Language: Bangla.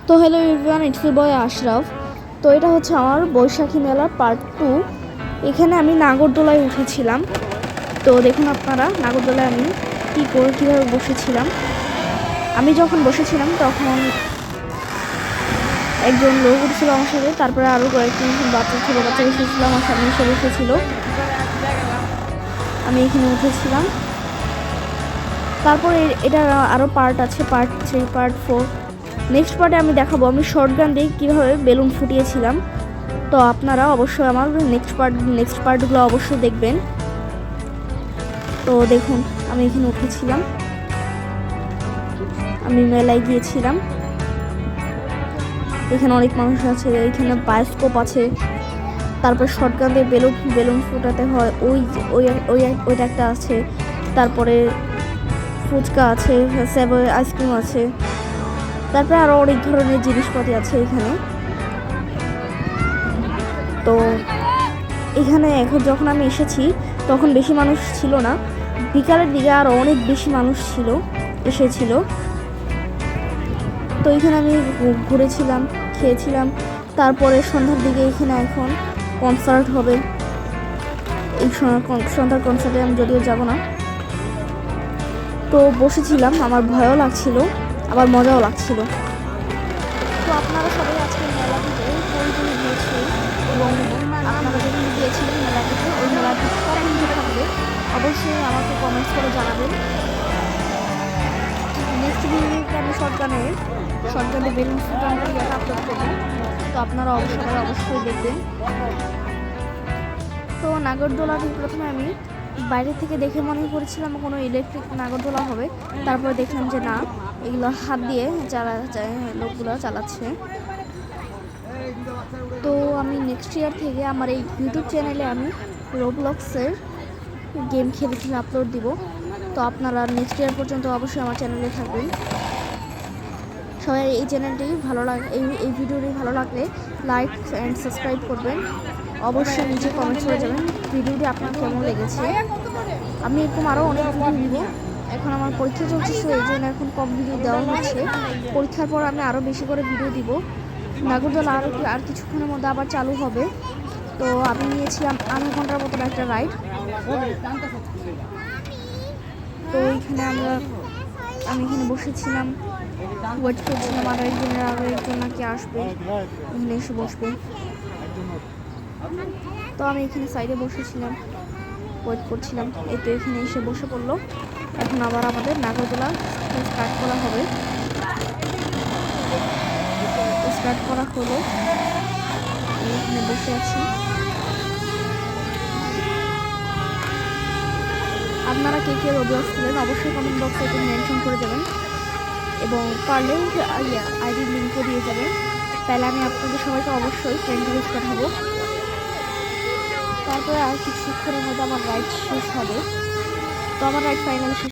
তো হ্যালো এভরিওয়ান, ইটস ইউর বয় আশরাফ। তো এটা হচ্ছে আমার বৈশাখী মেলার পার্ট 2। এখানে আমি নাগরদোলায় উঠেছিলাম। তো দেখুন আপনারা, নাগরদোলায় আমি কীভাবে বসেছিলাম। আমি যখন বসেছিলাম তখন একজন লোক উঠেছিল আমার সাথে, তারপরে আরও কয়েকজন ছোটো বাচ্চা এসেছিলো আমার সামনে এসে বসেছিল। আমি এখানে উঠেছিলাম। তারপরে এটার আরও পার্ট আছে, পার্ট 3, পার্ট 4। নেক্সট পার্টে আমি দেখাবো আমি শর্টগান দিয়ে কীভাবে বেলুন ফুটিয়েছিলাম। তো আপনারা অবশ্যই আমার নেক্সট পার্টগুলো অবশ্যই দেখবেন। তো দেখুন, আমি এখানে উঠেছিলাম, আমি মেলায় গিয়েছিলাম। এখানে অনেক মানুষ আছে, এখানে বায়োস্কোপ আছে, তারপর শর্টগান দিয়ে বেলুন ফুটাতে হয়, ওইটা একটা আছে। তারপরে ফুচকা আছে, সেভয় আইসক্রিম আছে, তারপরে আরও অনেক ধরনের জিনিসপাতি আছে এখানে। তো এখানে এখন যখন আমি এসেছি তখন বেশি মানুষ ছিল না, বিকালের দিকে আরও অনেক বেশি মানুষ এসেছিল। তো এখানে আমি ঘুরেছিলাম, খেয়েছিলাম। তারপরে সন্ধ্যার দিকে এখানে এখন কনসার্ট হবে। এই সন্ধ্যার কনসার্টে আমি যদিও যাব না। তো বসেছিলাম, আমার ভয়ও লাগছিল আবার মজাও লাগছিল। তো আপনারা সবাই আজকে মেলা থেকে কোন গিয়েছে এবং আপনারা যেখানে গিয়েছিলেন মেলা থেকে, ওই মেলাটি কখন থাকবে অবশ্যই আমাকে কমেন্টস করে জানাবেন। নেক্সট ভিডিওতে আমি শর্টগানে বেলুন ফুটানোর ইয়েটা আপলোড করবো। তো আপনারা অবশ্যই দেখবেন। তো নাগরদোলাটি প্রথমে আমি বাইরে থেকে দেখে মনে করেছিলাম কোনো ইলেকট্রিক নাগরদোলা হবে, তারপরে দেখলাম যে না, এগুলো হাত দিয়ে লোকগুলো চালাচ্ছে। তো আমি নেক্সট ইয়ার থেকে আমার এই ইউটিউব চ্যানেলে আমি রোবলক্সের গেম খেলে আপলোড দিব। তো আপনারা নেক্সট ইয়ার পর্যন্ত অবশ্যই আমার চ্যানেলে থাকবেন। সবাই এই চ্যানেলটি এই ভিডিওটি ভালো লাগলে লাইক অ্যান্ড সাবস্ক্রাইব করবেন। অবশ্যই নিচে কমেন্টস করে যাবেন ভিডিওটি আপনার কেমন লেগেছে। আমি এরকম আরও অনেক ভিডিও দিব। এখন আমার পরীক্ষা চলছে, এই জন্য এখন কম ভিডিও দেওয়া হচ্ছে। পরীক্ষার পর আমি আরও বেশি করে ভিডিও দিব। নাগরদোলা আর কিছুক্ষণের মধ্যে আবার চালু হবে। তো আমি নিয়েছিলাম আধা ঘন্টার মতন একটা রাইড। তো এইখানে আমি এখানে বসেছিলাম, ওয়েট করছিলাম আরও একজন নাকি আসবে, এখানে এসে বসবে। তো আমি এখানে সাইডে বসেছিলাম, ওয়েট করছিলাম। এই তো এখানে এসে বসে পড়লো। এখন আবার আমাদের নাগরদোলা স্টার্ট করা হবে। স্টার্ট করা হলো, আমি এখানে বসে আছি। আপনারা কে রোবলক্স খেলেন অবশ্যই কমেন্ট বক্সে একটু মেনশন করে দেবেন এবং পারলে আইডি লিঙ্কও দিয়ে যাবেন। তাহলে আমি আপনাদের সবাইকে অবশ্যই ফ্রেন্ড রিকোয়েস্ট পাঠাবো। তারপরে আর কিছুক্ষণের মধ্যে আমার রাইড শেষ হবে। তো আমার রাইড ফাইনালি শেষ।